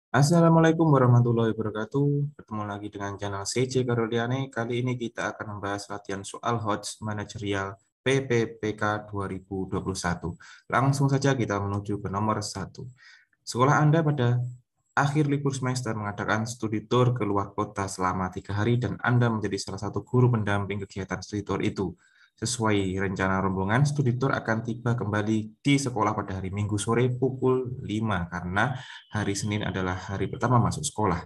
Assalamualaikum warahmatullahi wabarakatuh. Bertemu lagi dengan channel CC Karoliane. Kali ini kita akan membahas latihan soal HOTS manajerial PPPK 2021. Langsung saja kita menuju ke nomor 1. Sekolah Anda pada akhir libur semester mengadakan studi tour ke luar kota selama 3 hari dan Anda menjadi salah satu guru pendamping kegiatan studi tour itu. Sesuai rencana rombongan, studi tour akan tiba kembali di sekolah pada hari Minggu sore pukul 5 karena hari Senin adalah hari pertama masuk sekolah.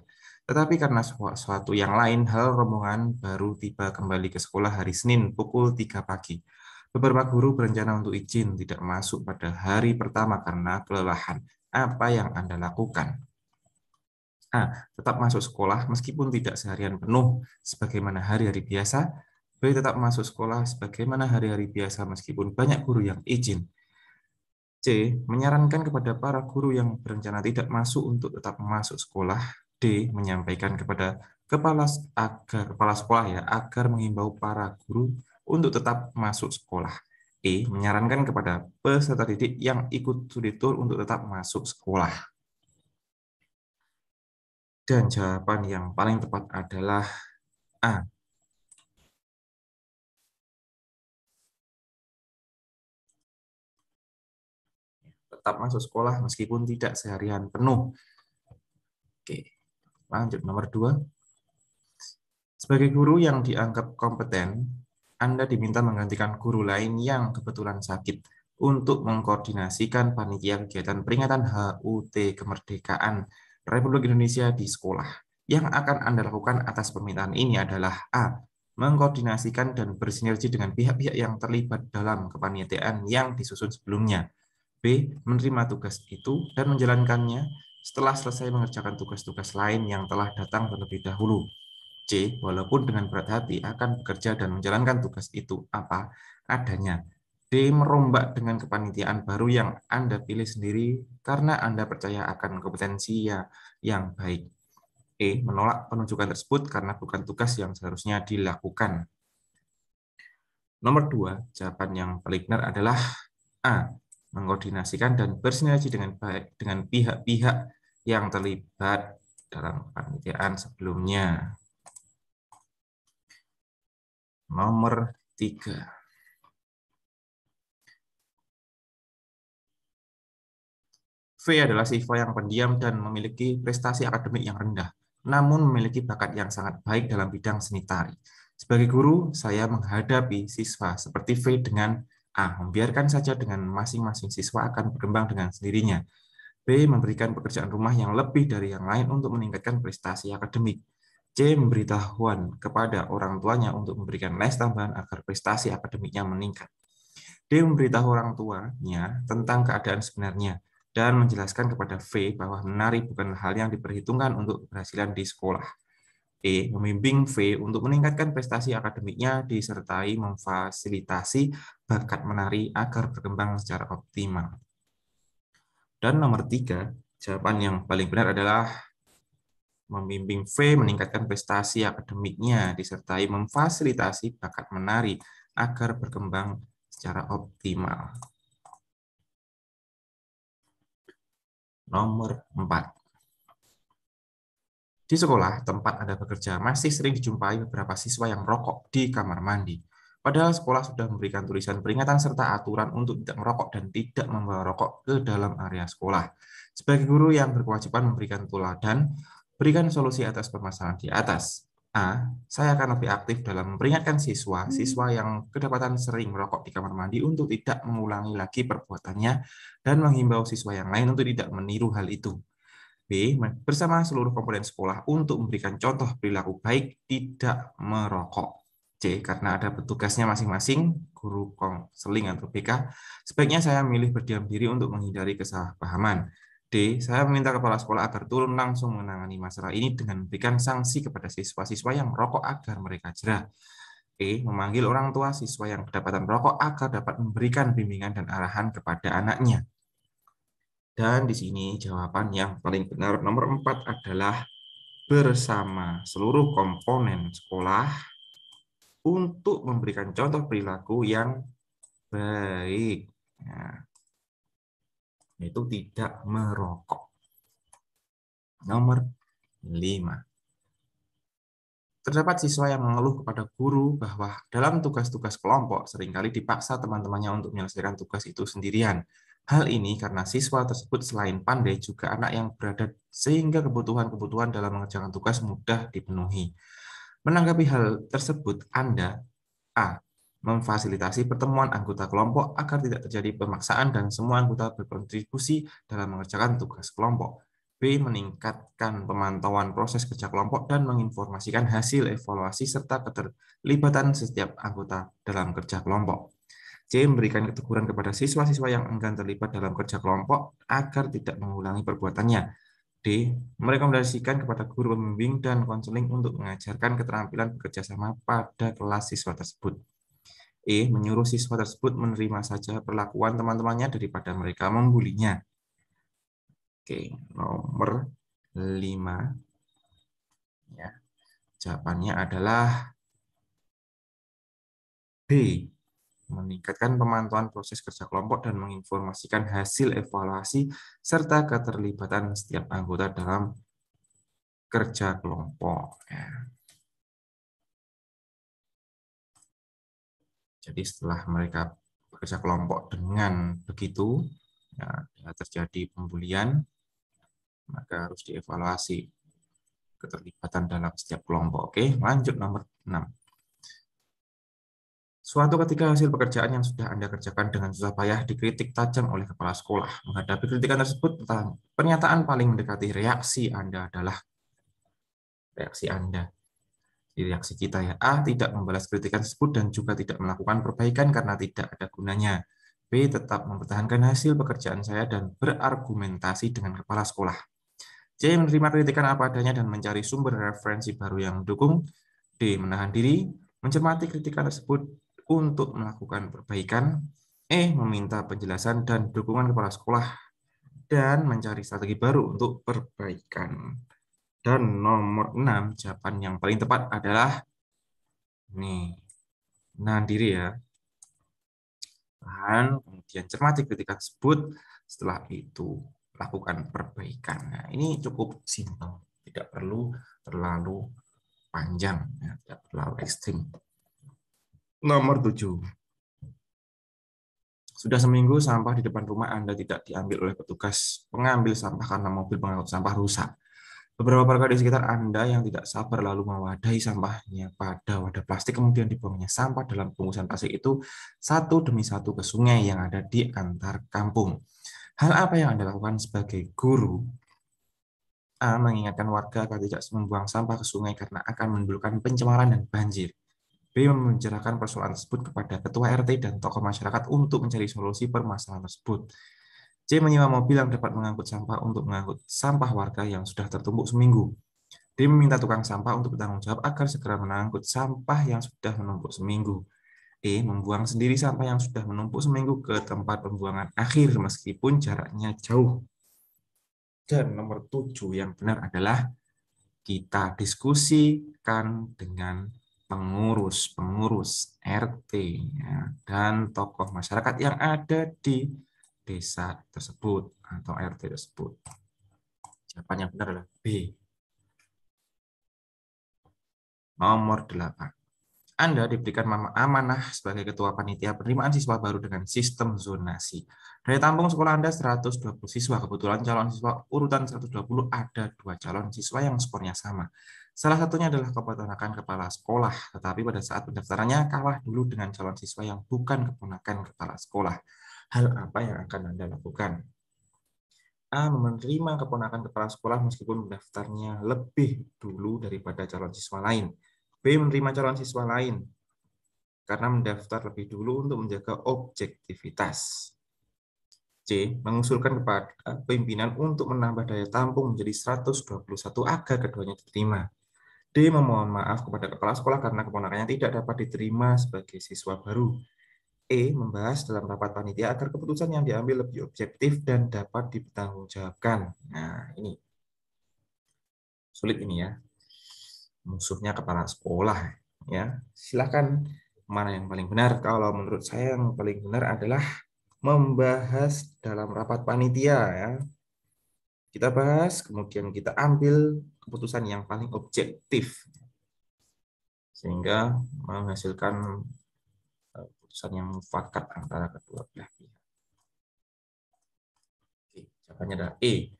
Tetapi karena suatu yang lain, hal rombongan baru tiba kembali ke sekolah hari Senin pukul 3 pagi. Beberapa guru berencana untuk izin tidak masuk pada hari pertama karena kelelahan. Apa yang Anda lakukan? A. Tetap masuk sekolah meskipun tidak seharian penuh sebagaimana hari-hari biasa. B. Tetap masuk sekolah sebagaimana hari-hari biasa meskipun banyak guru yang izin. C. Menyarankan kepada para guru yang berencana tidak masuk untuk tetap masuk sekolah. D. Menyampaikan kepada kepala sekolah ya agar mengimbau para guru untuk tetap masuk sekolah. E. Menyarankan kepada peserta didik yang ikut studi tour untuk tetap masuk sekolah. Dan jawaban yang paling tepat adalah A. Tetap masuk sekolah meskipun tidak seharian penuh. Oke, lanjut nomor 2. Sebagai guru yang dianggap kompeten, Anda diminta menggantikan guru lain yang kebetulan sakit untuk mengkoordinasikan panitia kegiatan peringatan HUT Kemerdekaan Republik Indonesia di sekolah. Yang akan Anda lakukan atas permintaan ini adalah A. Mengkoordinasikan dan bersinergi dengan pihak-pihak yang terlibat dalam kepanitiaan yang disusun sebelumnya. B. Menerima tugas itu dan menjalankannya setelah selesai mengerjakan tugas-tugas lain yang telah datang terlebih dahulu. C. Walaupun dengan berat hati akan bekerja dan menjalankan tugas itu apa adanya. D. Merombak dengan kepanitiaan baru yang Anda pilih sendiri karena Anda percaya akan kompetensi yang baik. E. Menolak penunjukan tersebut karena bukan tugas yang seharusnya dilakukan. Nomor 2, jawaban yang paling benar adalah A. Mengkoordinasikan dan bersinergi dengan baik dengan pihak-pihak yang terlibat dalam kepanitiaan sebelumnya. Nomor 3. V adalah siswa yang pendiam dan memiliki prestasi akademik yang rendah, namun memiliki bakat yang sangat baik dalam bidang seni tari. Sebagai guru, saya menghadapi siswa seperti V dengan A. Membiarkan saja dengan masing-masing siswa akan berkembang dengan sendirinya. B. Memberikan pekerjaan rumah yang lebih dari yang lain untuk meningkatkan prestasi akademik. C. Memberitahuan kepada orang tuanya untuk memberikan les tambahan agar prestasi akademiknya meningkat. D. Memberitahu orang tuanya tentang keadaan sebenarnya dan menjelaskan kepada V bahwa menari bukan hal yang diperhitungkan untuk keberhasilan di sekolah. E. Membimbing V untuk meningkatkan prestasi akademiknya disertai memfasilitasi bakat menari agar berkembang secara optimal. Dan nomor 3, jawaban yang paling benar adalah membimbing V meningkatkan prestasi akademiknya disertai memfasilitasi bakat menari agar berkembang secara optimal. Nomor 4. Di sekolah, tempat Anda bekerja, masih sering dijumpai beberapa siswa yang merokok di kamar mandi. Padahal sekolah sudah memberikan tulisan peringatan serta aturan untuk tidak merokok dan tidak membawa rokok ke dalam area sekolah. Sebagai guru yang berkewajiban memberikan teladan, berikan solusi atas permasalahan di atas. A. Saya akan lebih aktif dalam memperingatkan siswa yang kedapatan sering merokok di kamar mandi untuk tidak mengulangi lagi perbuatannya dan menghimbau siswa yang lain untuk tidak meniru hal itu. B. Bersama seluruh komponen sekolah untuk memberikan contoh perilaku baik tidak merokok. C. Karena ada petugasnya masing-masing, guru, konseling, atau BK, sebaiknya saya memilih berdiam diri untuk menghindari kesalahpahaman. D. Saya meminta kepala sekolah agar turun langsung menangani masalah ini dengan memberikan sanksi kepada siswa-siswa yang merokok agar mereka jerah. E. Memanggil orang tua siswa yang kedapatan merokok agar dapat memberikan bimbingan dan arahan kepada anaknya. Dan di sini jawaban yang paling benar nomor 4 adalah bersama seluruh komponen sekolah untuk memberikan contoh perilaku yang baik. Nah, yaitu tidak merokok. Nomor 5. Terdapat siswa yang mengeluh kepada guru bahwa dalam tugas-tugas kelompok seringkali dipaksa teman-temannya untuk menyelesaikan tugas itu sendirian. Hal ini karena siswa tersebut selain pandai juga anak yang berada sehingga kebutuhan-kebutuhan dalam mengerjakan tugas mudah dipenuhi. Menanggapi hal tersebut, Anda A. Memfasilitasi pertemuan anggota kelompok agar tidak terjadi pemaksaan dan semua anggota berkontribusi dalam mengerjakan tugas kelompok. B. Meningkatkan pemantauan proses kerja kelompok dan menginformasikan hasil evaluasi serta keterlibatan setiap anggota dalam kerja kelompok. C. Memberikan teguran kepada siswa-siswa yang enggan terlibat dalam kerja kelompok agar tidak mengulangi perbuatannya. D. Merekomendasikan kepada guru pembimbing dan konseling untuk mengajarkan keterampilan bekerja sama pada kelas siswa tersebut. E. Menyuruh siswa tersebut menerima saja perlakuan teman-temannya daripada mereka membulinya. Oke, nomor 5. Ya, jawabannya adalah B. Meningkatkan pemantauan proses kerja kelompok dan menginformasikan hasil evaluasi serta keterlibatan setiap anggota dalam kerja kelompok. Ya. Jadi setelah mereka bekerja kelompok dengan begitu, ya, terjadi pembulian, maka harus dievaluasi keterlibatan dalam setiap kelompok. Oke, lanjut nomor 6. Suatu ketika hasil pekerjaan yang sudah Anda kerjakan dengan susah payah dikritik tajam oleh kepala sekolah. Menghadapi kritikan tersebut, pernyataan paling mendekati reaksi Anda adalah reaksi Anda. Reaksi kita ya. A. Tidak membalas kritikan tersebut dan juga tidak melakukan perbaikan karena tidak ada gunanya. B. Tetap mempertahankan hasil pekerjaan saya dan berargumentasi dengan kepala sekolah. C. Menerima kritikan apa adanya dan mencari sumber referensi baru yang mendukung. D. Menahan diri, mencermati kritikan tersebut untuk melakukan perbaikan. E. Meminta penjelasan dan dukungan kepala sekolah dan mencari strategi baru untuk perbaikan. Dan nomor 6, jawaban yang paling tepat adalah nih, menahan diri ya. Tahan, kemudian cermati kritikan tersebut, setelah itu lakukan perbaikan. Nah, ini cukup simpel, tidak perlu terlalu panjang, ya, tidak terlalu ekstrim. Nomor 7. Sudah seminggu sampah di depan rumah Anda tidak diambil oleh petugas pengambil sampah karena mobil pengangkut sampah rusak. Beberapa warga di sekitar Anda yang tidak sabar lalu mewadahi sampahnya pada wadah plastik, kemudian dibuangnya sampah dalam bungkusan plastik itu satu demi satu ke sungai yang ada di antar kampung. Hal apa yang Anda lakukan sebagai guru? A. Mengingatkan warga agar tidak membuang sampah ke sungai karena akan menimbulkan pencemaran dan banjir. B. Mencerahkan persoalan tersebut kepada ketua RT dan tokoh masyarakat untuk mencari solusi permasalahan tersebut. C. Menyewa mobil yang dapat mengangkut sampah untuk mengangkut sampah warga yang sudah tertumpuk seminggu. D. Meminta tukang sampah untuk bertanggung jawab agar segera mengangkut sampah yang sudah menumpuk seminggu. E. Membuang sendiri sampah yang sudah menumpuk seminggu ke tempat pembuangan akhir meskipun jaraknya jauh. Dan nomor 7 yang benar adalah kita diskusikan dengan pengurus RT ya, dan tokoh masyarakat yang ada di desa tersebut atau RT tersebut. Jawaban yang benar adalah B. Nomor 8. Anda diberikan amanah sebagai ketua panitia penerimaan siswa baru dengan sistem zonasi. Dari tampung sekolah Anda 120 siswa, kebetulan calon siswa urutan 120 ada 2 calon siswa yang skornya sama. Salah satunya adalah keponakan kepala sekolah, tetapi pada saat pendaftarannya kalah dulu dengan calon siswa yang bukan keponakan kepala sekolah. Hal apa yang akan Anda lakukan? A. Menerima keponakan kepala sekolah meskipun mendaftarnya lebih dulu daripada calon siswa lain. B. Menerima calon siswa lain karena mendaftar lebih dulu untuk menjaga objektivitas. C. Mengusulkan kepada pimpinan untuk menambah daya tampung menjadi 121 agar keduanya diterima. D. Memohon maaf kepada kepala sekolah karena keponakannya tidak dapat diterima sebagai siswa baru. E. Membahas dalam rapat panitia agar keputusan yang diambil lebih objektif dan dapat dipertanggungjawabkan. Nah, ini sulit ini ya. Musuhnya kepala sekolah ya. Silakan mana yang paling benar. Kalau menurut saya yang paling benar adalah membahas dalam rapat panitia ya. Kita bahas, kemudian kita ambil keputusan yang paling objektif, sehingga menghasilkan keputusan yang mufakat antara kedua belah pihak. Oke, jawabannya adalah E.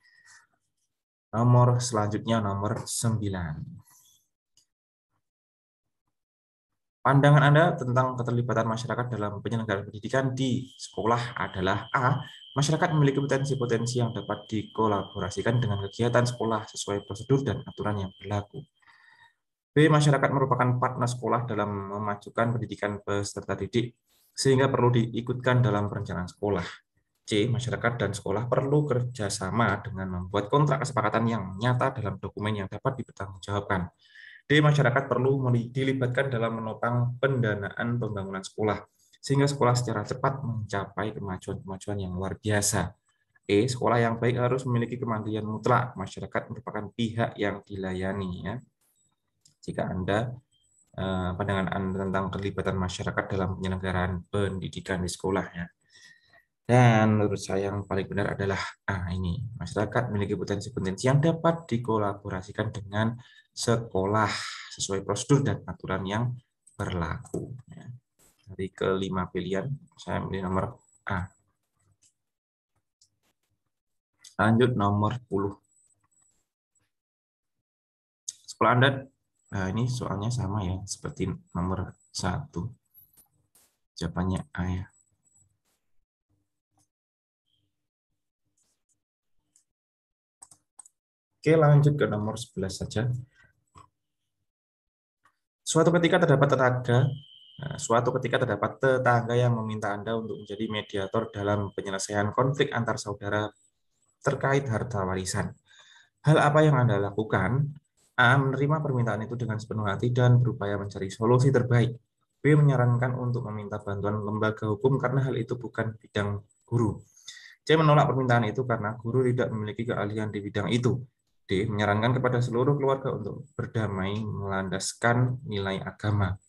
Nomor selanjutnya nomor 9. Pandangan Anda tentang keterlibatan masyarakat dalam penyelenggaraan pendidikan di sekolah adalah A. Masyarakat memiliki potensi-potensi yang dapat dikolaborasikan dengan kegiatan sekolah sesuai prosedur dan aturan yang berlaku. B. Masyarakat merupakan partner sekolah dalam memajukan pendidikan peserta didik, sehingga perlu diikutkan dalam perencanaan sekolah. C. Masyarakat dan sekolah perlu kerjasama dengan membuat kontrak kesepakatan yang nyata dalam dokumen yang dapat dipertanggungjawabkan. D. Masyarakat perlu dilibatkan dalam menopang pendanaan pembangunan sekolah, sehingga sekolah secara cepat mencapai kemajuan-kemajuan yang luar biasa. E. Sekolah yang baik harus memiliki kemandirian mutlak. Masyarakat merupakan pihak yang dilayani. Ya. Jika pandangan Anda tentang keterlibatan masyarakat dalam penyelenggaraan pendidikan di sekolah. Ya. Dan menurut saya yang paling benar adalah ini. Masyarakat memiliki potensi-potensi yang dapat dikolaborasikan dengan sekolah sesuai prosedur dan aturan yang berlaku. Ya. Dari kelima pilihan, saya memilih nomor A. Lanjut nomor 10. Sekolah Anda, nah ini soalnya sama ya, seperti nomor 1. Jawabannya A ya. Oke, lanjut ke nomor 11 saja. Suatu ketika terdapat tetangga yang meminta Anda untuk menjadi mediator dalam penyelesaian konflik antar saudara terkait harta warisan. Hal apa yang Anda lakukan? A. Menerima permintaan itu dengan sepenuh hati dan berupaya mencari solusi terbaik. B. Menyarankan untuk meminta bantuan lembaga hukum karena hal itu bukan bidang guru. C. Menolak permintaan itu karena guru tidak memiliki keahlian di bidang itu. D. Menyarankan kepada seluruh keluarga untuk berdamai melandaskan nilai agama.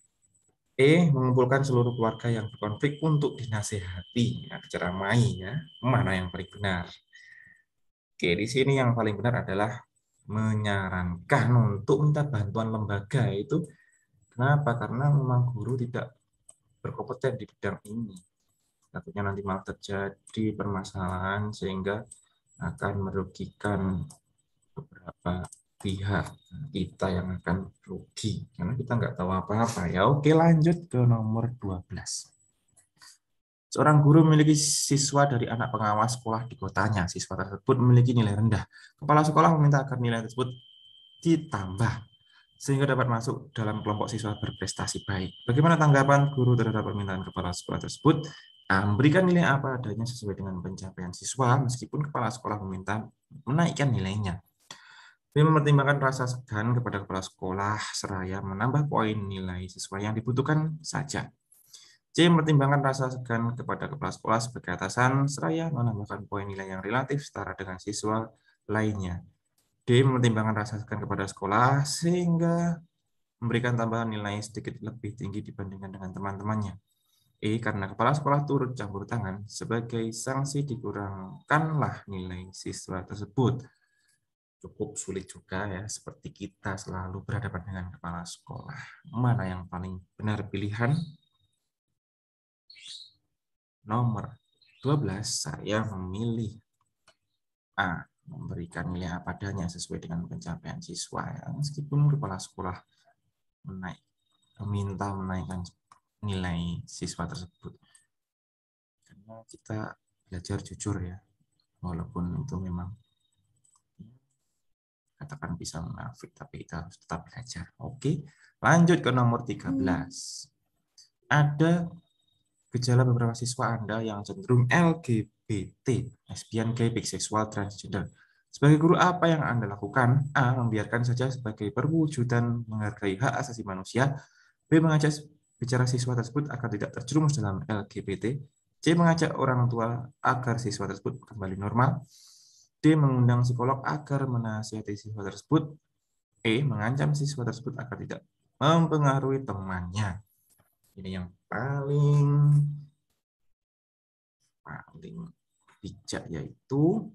E. Mengumpulkan seluruh keluarga yang berkonflik untuk dinasehati, diceramai, ya. Mana yang paling benar? Oke, di sini yang paling benar adalah menyarankan untuk minta bantuan lembaga itu. Kenapa? Karena memang guru tidak berkompeten di bidang ini. Takutnya nanti malah terjadi permasalahan sehingga akan merugikan beberapa pihak, kita yang akan rugi karena kita nggak tahu apa-apa. Ya oke, lanjut ke nomor 12. Seorang guru memiliki siswa dari anak pengawas sekolah di kotanya. Siswa tersebut memiliki nilai rendah. Kepala sekolah meminta agar nilai tersebut ditambah sehingga dapat masuk dalam kelompok siswa berprestasi baik. Bagaimana tanggapan guru terhadap permintaan kepala sekolah tersebut? Memberikan nilai apa adanya sesuai dengan pencapaian siswa meskipun kepala sekolah meminta menaikkan nilainya. B. Mempertimbangkan rasa segan kepada kepala sekolah seraya menambah poin nilai siswa yang dibutuhkan saja. C. Mempertimbangkan rasa segan kepada kepala sekolah sebagai atasan seraya menambahkan poin nilai yang relatif setara dengan siswa lainnya. D. Mempertimbangkan rasa segan kepada sekolah sehingga memberikan tambahan nilai sedikit lebih tinggi dibandingkan dengan teman-temannya. E. Karena kepala sekolah turut campur tangan, sebagai sanksi dikurangkanlah nilai siswa tersebut. Cukup sulit juga ya, seperti kita selalu berhadapan dengan kepala sekolah. Mana yang paling benar pilihan? Nomor 12, saya memilih A. Memberikan nilai apa adanya sesuai dengan pencapaian siswa. Ya. Meskipun kepala sekolah meminta menaikkan nilai siswa tersebut. Karena kita belajar jujur ya, walaupun itu memang katakan bisa munafik, tapi kita harus tetap belajar. Oke, lanjut ke nomor 13. Ada gejala beberapa siswa Anda yang cenderung LGBT, lesbian, gay, biseksual, transgender. Sebagai guru, apa yang Anda lakukan? A. Membiarkan saja sebagai perwujudan menghargai hak asasi manusia. B. Mengajak bicara siswa tersebut agar tidak terjerumus dalam LGBT. C. Mengajak orang tua agar siswa tersebut kembali normal. D. Mengundang psikolog agar menasihati siswa tersebut. E. Mengancam siswa tersebut agar tidak mempengaruhi temannya. Ini yang paling bijak, yaitu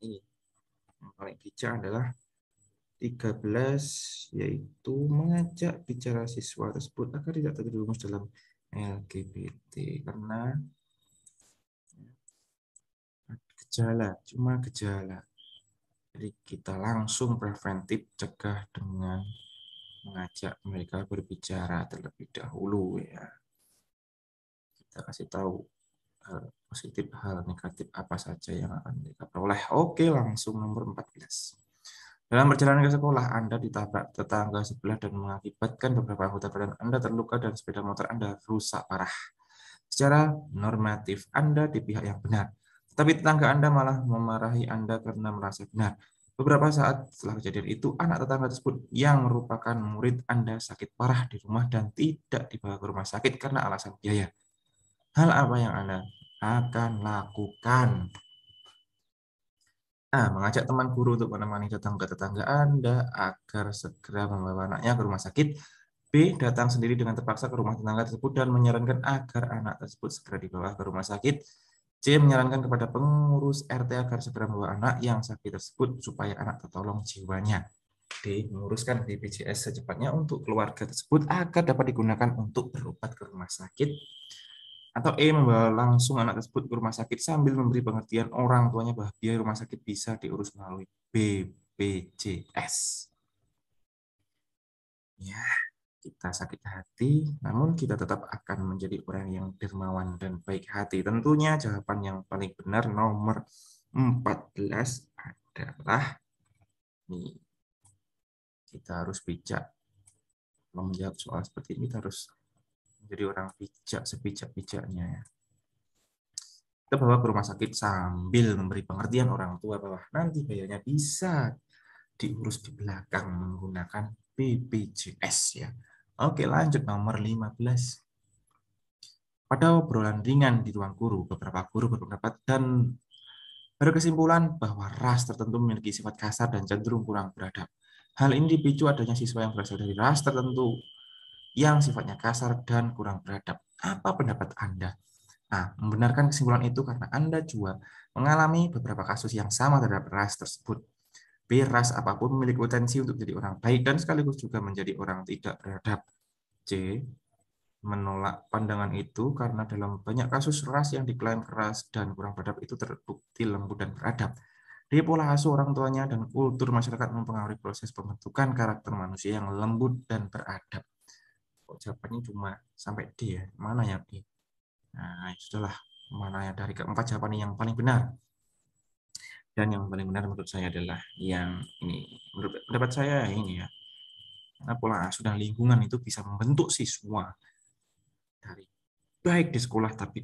Ini yang paling bijak adalah 13, yaitu mengajak bicara siswa tersebut agar tidak terjerumus dalam LGBT, karena gejala, cuma gejala. Jadi kita langsung preventif cegah dengan mengajak mereka berbicara terlebih dahulu ya. Kita kasih tahu hal positif, hal negatif apa saja yang akan mereka peroleh. Oke, langsung nomor 14. Dalam perjalanan ke sekolah, Anda ditabrak tetangga sebelah dan mengakibatkan beberapa anggota badan Anda terluka dan sepeda motor Anda rusak parah. Secara normatif, Anda di pihak yang benar. Tapi tetangga Anda malah memarahi Anda karena merasa benar. Beberapa saat setelah kejadian itu, anak tetangga tersebut yang merupakan murid Anda sakit parah di rumah dan tidak dibawa ke rumah sakit karena alasan biaya. Hal apa yang Anda akan lakukan? A. Mengajak teman guru untuk menemani datang ke tetangga Anda agar segera membawa anaknya ke rumah sakit. B. Datang sendiri dengan terpaksa ke rumah tetangga tersebut dan menyarankan agar anak tersebut segera dibawa ke rumah sakit. C. Menyarankan kepada pengurus RT agar segera membawa anak yang sakit tersebut supaya anak tertolong jiwanya. D. Menguruskan BPJS secepatnya untuk keluarga tersebut agar dapat digunakan untuk berobat ke rumah sakit. Atau E. Membawa langsung anak tersebut ke rumah sakit sambil memberi pengertian orang tuanya bahwa biaya rumah sakit bisa diurus melalui BPJS. Ya, kita sakit hati, namun kita tetap akan menjadi orang yang dermawan dan baik hati. Tentunya jawaban yang paling benar nomor 14 adalah nih, kita harus bijak. Kalau menjawab soal seperti ini, kita harus menjadi orang bijak sebijak-bijaknya ya. Kita bawa ke rumah sakit sambil memberi pengertian orang tua bahwa nanti biayanya bisa diurus di belakang menggunakan BPJS ya. Oke, lanjut nomor 15. Pada obrolan ringan di ruang guru, beberapa guru berpendapat dan berkesimpulan bahwa ras tertentu memiliki sifat kasar dan cenderung kurang beradab. Hal ini dipicu adanya siswa yang berasal dari ras tertentu yang sifatnya kasar dan kurang beradab. Apa pendapat Anda? Nah, membenarkan kesimpulan itu karena Anda juga mengalami beberapa kasus yang sama terhadap ras tersebut. B. Ras apapun memiliki potensi untuk menjadi orang baik dan sekaligus juga menjadi orang tidak beradab. C. Menolak pandangan itu karena dalam banyak kasus ras yang diklaim keras dan kurang beradab itu terbukti lembut dan beradab. D. Pola asuh orang tuanya dan kultur masyarakat mempengaruhi proses pembentukan karakter manusia yang lembut dan beradab. Kok jawabannya cuma sampai D ya? Mana ya D? Nah, sudahlah. Mana yang dari keempat jawaban yang paling benar? Dan yang paling benar menurut saya adalah yang ini. Menurut pendapat saya ini ya. Karena pola asuh dan lingkungan itu bisa membentuk siswa dari baik di sekolah, tapi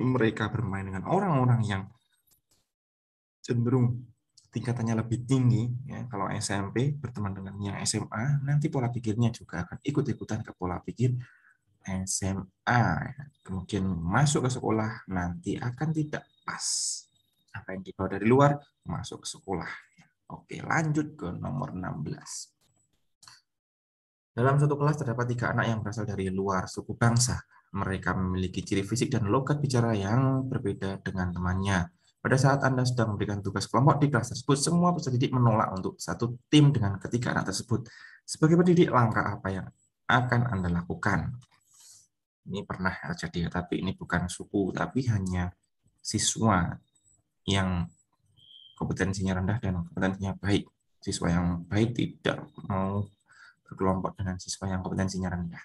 mereka bermain dengan orang-orang yang cenderung tingkatannya lebih tinggi. Ya. Kalau SMP berteman dengan yang SMA, nanti pola pikirnya juga akan ikut-ikutan ke pola pikir SMA. Kemudian masuk ke sekolah nanti akan tidak pas. Apa yang dibawa dari luar masuk ke sekolah. Oke, lanjut ke nomor 16. Dalam satu kelas terdapat 3 anak yang berasal dari luar suku bangsa. Mereka memiliki ciri fisik dan logat bicara yang berbeda dengan temannya. Pada saat Anda sedang memberikan tugas kelompok di kelas tersebut, semua peserta didik menolak untuk satu tim dengan ketiga anak tersebut. Sebagai pendidik, langkah apa yang akan Anda lakukan? Ini pernah terjadi, tapi ini bukan suku, tapi hanya siswa yang kompetensinya rendah dan kompetensinya baik. Siswa yang baik tidak mau berkelompok dengan siswa yang kompetensinya rendah.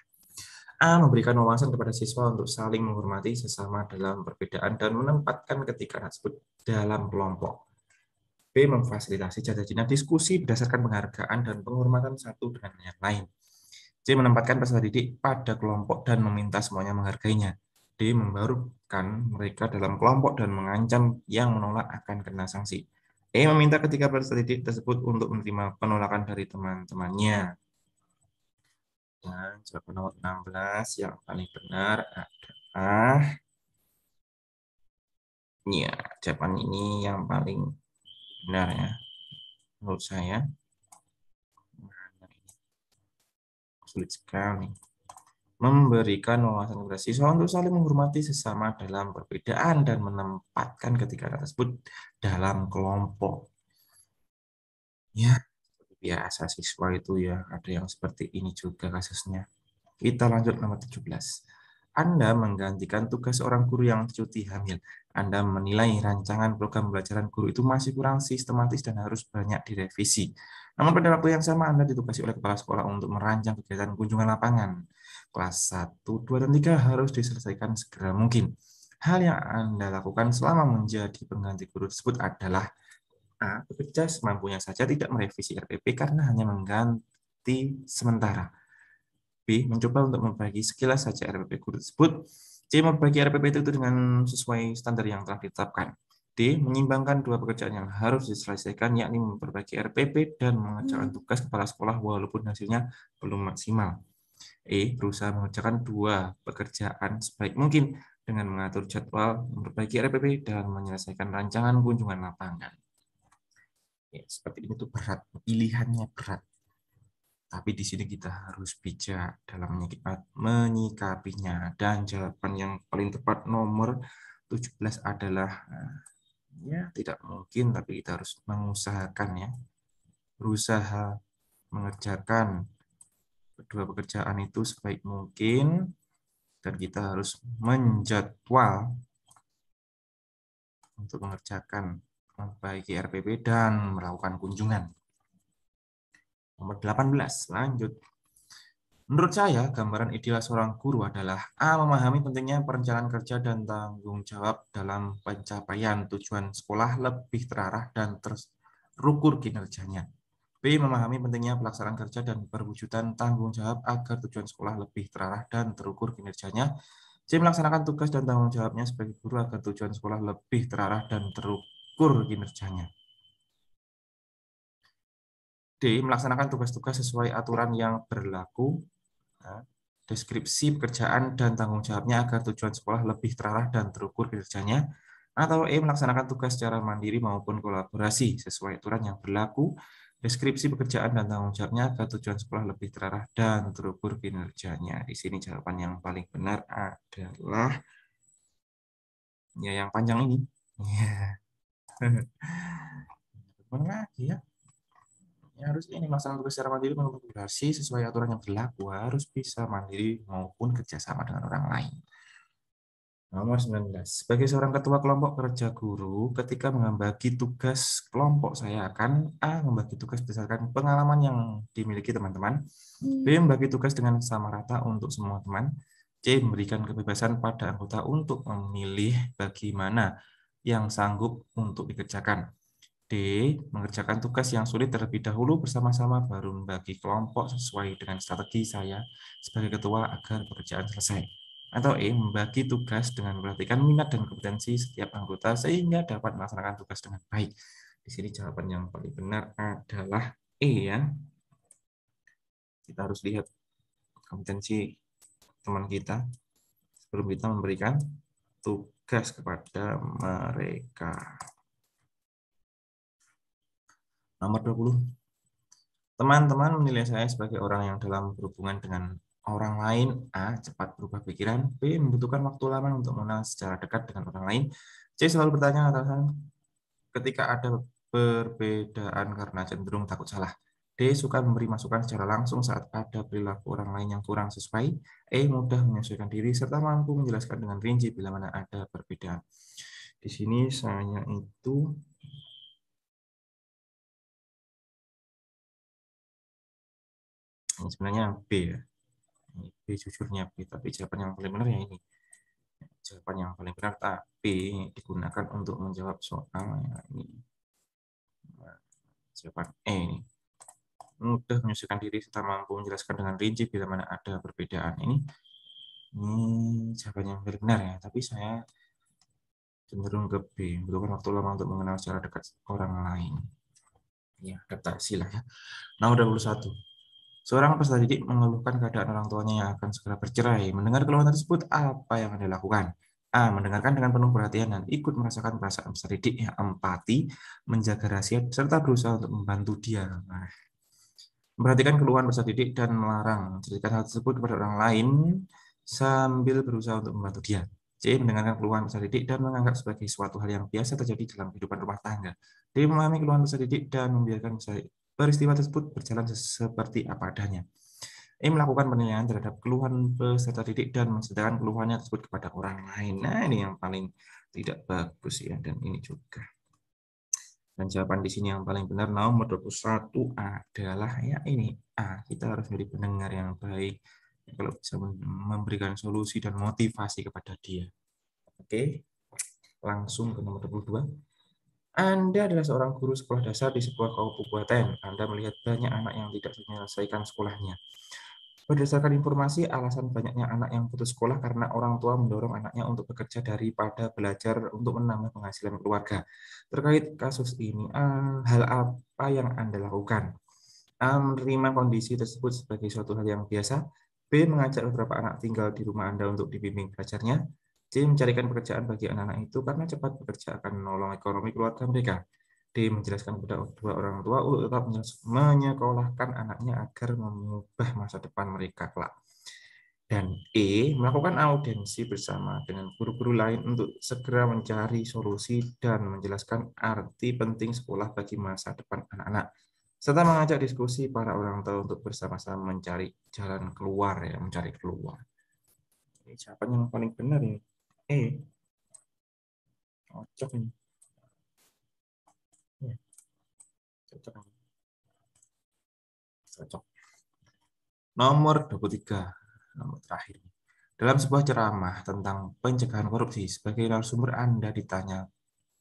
A. Memberikan wawasan kepada siswa untuk saling menghormati sesama dalam perbedaan dan menempatkan ketiga anak tersebut dalam kelompok. B. Memfasilitasi jadinya diskusi berdasarkan penghargaan dan penghormatan satu dengan yang lain. C. Menempatkan peserta didik pada kelompok dan meminta semuanya menghargainya. D. Membarukan mereka dalam kelompok dan mengancam yang menolak akan kena sanksi. E. Meminta ketiga peserta didik tersebut untuk menerima penolakan dari teman-temannya. Dan jawaban nomor 16 yang paling benar adalah ya, jawaban ini yang paling benar ya menurut saya. Sulit sekali. memberikan wawasan kepada siswa untuk saling menghormati sesama dalam perbedaan dan menempatkan ketika tersebut dalam kelompok. Ya, seperti biasa siswa itu ya, ada yang seperti ini juga kasusnya. Kita lanjut nomor 17. Anda menggantikan tugas seorang guru yang cuti hamil. Anda menilai rancangan program pembelajaran guru itu masih kurang sistematis dan harus banyak direvisi. Namun pada waktu yang sama Anda ditugasi oleh kepala sekolah untuk merancang kegiatan kunjungan lapangan. Kelas 1, 2, dan 3 harus diselesaikan segera mungkin. Hal yang Anda lakukan selama menjadi pengganti guru tersebut adalah A. Bekerja semampunya saja, tidak merevisi RPP karena hanya mengganti sementara. B. Mencoba untuk memperbaiki sekilas saja RPP guru tersebut. C. Memperbaiki RPP itu dengan sesuai standar yang telah ditetapkan. D. Menyimbangkan dua pekerjaan yang harus diselesaikan, yakni memperbaiki RPP dan mengerjakan tugas kepala sekolah walaupun hasilnya belum maksimal. E. Berusaha mengerjakan dua pekerjaan sebaik mungkin dengan mengatur jadwal, memperbaiki RPP, dan menyelesaikan rancangan kunjungan lapangan. Ya, seperti ini tuh berat, pilihannya berat. Tapi di sini kita harus bijak dalam menyikapinya. Dan jawaban yang paling tepat nomor 17 adalah ya tidak mungkin, tapi kita harus mengusahakan ya. Berusaha mengerjakan kedua pekerjaan itu sebaik mungkin dan kita harus menjadwal untuk mengerjakan memperbaiki RPP dan melakukan kunjungan. Nomor 18, lanjut. Menurut saya, gambaran ideal seorang guru adalah A. Memahami pentingnya perencanaan kerja dan tanggung jawab dalam pencapaian tujuan sekolah lebih terarah dan terukur kinerjanya. B. Memahami pentingnya pelaksanaan kerja dan perwujudan tanggung jawab agar tujuan sekolah lebih terarah dan terukur kinerjanya. C. Melaksanakan tugas dan tanggung jawabnya sebagai guru agar tujuan sekolah lebih terarah dan terukur kinerjanya. D. Melaksanakan tugas-tugas sesuai aturan yang berlaku. Deskripsi pekerjaan dan tanggung jawabnya agar tujuan sekolah lebih terarah dan terukur kinerjanya. Atau E. Melaksanakan tugas secara mandiri maupun kolaborasi sesuai aturan yang berlaku. Deskripsi pekerjaan dan tanggung jawabnya agar tujuan sekolah lebih terarah dan terukur kinerjanya. Di sini jawaban yang paling benar adalah ya yang panjang ini. Ya. Mana lagi ya? Ya, harus ini melaksanakan tugas secara mandiri maupun kolaborasi sesuai aturan yang berlaku, harus bisa mandiri maupun kerjasama dengan orang lain. Nomor 19. Sebagai seorang ketua kelompok kerja guru, ketika membagi tugas kelompok, saya akan A. Membagi tugas berdasarkan pengalaman yang dimiliki teman-teman. B. Membagi tugas dengan sama rata untuk semua teman. C. Memberikan kebebasan pada anggota untuk memilih bagaimana yang sanggup untuk dikerjakan. D. Mengerjakan tugas yang sulit terlebih dahulu bersama-sama baru membagi kelompok sesuai dengan strategi saya sebagai ketua agar pekerjaan selesai. Atau E. Membagi tugas dengan memperhatikan minat dan kompetensi setiap anggota sehingga dapat melaksanakan tugas dengan baik. Di sini jawaban yang paling benar adalah E ya. Kita harus lihat kompetensi teman kita sebelum kita memberikan tugas kepada mereka. Nomor 20. Teman-teman menilai saya sebagai orang yang dalam berhubungan dengan orang lain. A. Cepat berubah pikiran. B. Membutuhkan waktu lama untuk mengenal secara dekat dengan orang lain. C. Selalu bertanya alasan ketika ada perbedaan karena cenderung takut salah. D. Suka memberi masukan secara langsung saat ada perilaku orang lain yang kurang sesuai. E. Mudah menyesuaikan diri serta mampu menjelaskan dengan rinci bila mana ada perbedaan. Di sini saya itu ini sebenarnya B ya. B jujurnya B, tapi jawaban yang paling benar ya ini. Jawaban yang paling benar tapi digunakan untuk menjawab soal ini. Jawaban E ini. Mudah menyesuaikan diri serta mampu menjelaskan dengan rinci bila mana ada perbedaan. Ini jawaban yang paling benar ya, tapi saya cenderung ke B, membutuhkan waktu lama untuk mengenal secara dekat orang lain. Ya, adaptasi lah ya. Nomor 21. Seorang peserta didik mengeluhkan keadaan orang tuanya yang akan segera bercerai. Mendengar keluhan tersebut, apa yang Anda lakukan? A. Mendengarkan dengan penuh perhatian dan ikut merasakan perasaan peserta didik yang empati, menjaga rahasia, serta berusaha untuk membantu dia. Nah, Memperhatikan keluhan peserta didik dan melarang menceritakan hal tersebut kepada orang lain sambil berusaha untuk membantu dia. C. Mendengarkan keluhan peserta didik dan menganggap sebagai suatu hal yang biasa terjadi dalam kehidupan rumah tangga. D. Memahami keluhan peserta didik dan membiarkan peristiwa tersebut berjalan seperti apa adanya. E. Melakukan penilaian terhadap keluhan peserta didik dan menceritakan keluhannya tersebut kepada orang lain. Nah, ini yang paling tidak bagus ya, dan ini juga. Dan jawaban di sini yang paling benar nomor 21 adalah ya ini A. Kita harus menjadi pendengar yang baik kalau bisa memberikan solusi dan motivasi kepada dia. Oke, langsung ke nomor 22. Anda adalah seorang guru sekolah dasar di sebuah kabupaten. Anda melihat banyak anak yang tidak menyelesaikan sekolahnya. Berdasarkan informasi, alasan banyaknya anak yang putus sekolah karena orang tua mendorong anaknya untuk bekerja daripada belajar untuk menambah penghasilan keluarga. Terkait kasus ini, hal apa yang Anda lakukan? A. Menerima kondisi tersebut sebagai suatu hal yang biasa. B. Mengajak beberapa anak tinggal di rumah Anda untuk dibimbing belajarnya. C. Mencarikan pekerjaan bagi anak-anak itu karena cepat bekerja akan menolong ekonomi keluarga mereka. D. Menjelaskan kepada kedua orang tua untuk tetap menyekolahkan anaknya agar mengubah masa depan mereka kelak. Dan E. Melakukan audiensi bersama dengan guru-guru lain untuk segera mencari solusi dan menjelaskan arti penting sekolah bagi masa depan anak-anak, serta mengajak diskusi para orang tua untuk bersama-sama mencari jalan keluar ya, mencari keluar. Ini jawaban yang paling benar ini. Cocok ini. Ya, cocok. Cocok. Nomor 23, nomor terakhir. Dalam sebuah ceramah tentang pencegahan korupsi, sebagai narasumber Anda ditanya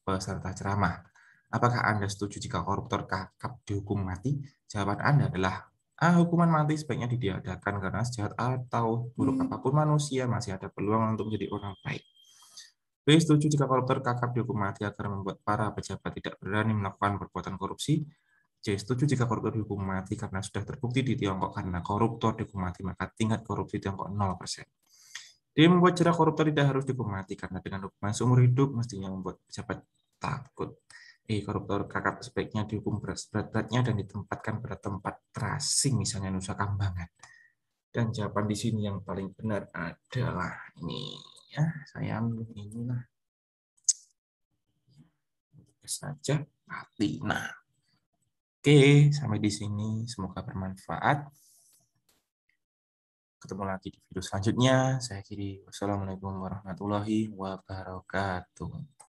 peserta ceramah, apakah Anda setuju jika koruptor kakap dihukum mati? Jawaban Anda adalah A. Hukuman mati sebaiknya ditiadakan karena sejahat atau buruk apapun manusia masih ada peluang untuk menjadi orang baik. B. Setuju jika koruptor kakap dihukum mati agar membuat para pejabat tidak berani melakukan perbuatan korupsi. C. Setuju jika koruptor dihukum mati karena sudah terbukti di Tiongkok karena koruptor dihukum mati maka tingkat korupsi Tiongkok 0%. D. Membuat jerah koruptor tidak harus dihukum mati karena dengan hukuman seumur hidup mestinya membuat pejabat takut. Koruptor kakap sebaiknya dihukum berat-beratnya dan ditempatkan pada tempat terasing misalnya Nusa Kambangan. Dan jawaban di sini yang paling benar adalah ini ya, sayang inilah saja mati. Nah, oke, sampai di sini semoga bermanfaat. Ketemu lagi di video selanjutnya. Saya akhiri. Wassalamualaikum warahmatullahi wabarakatuh.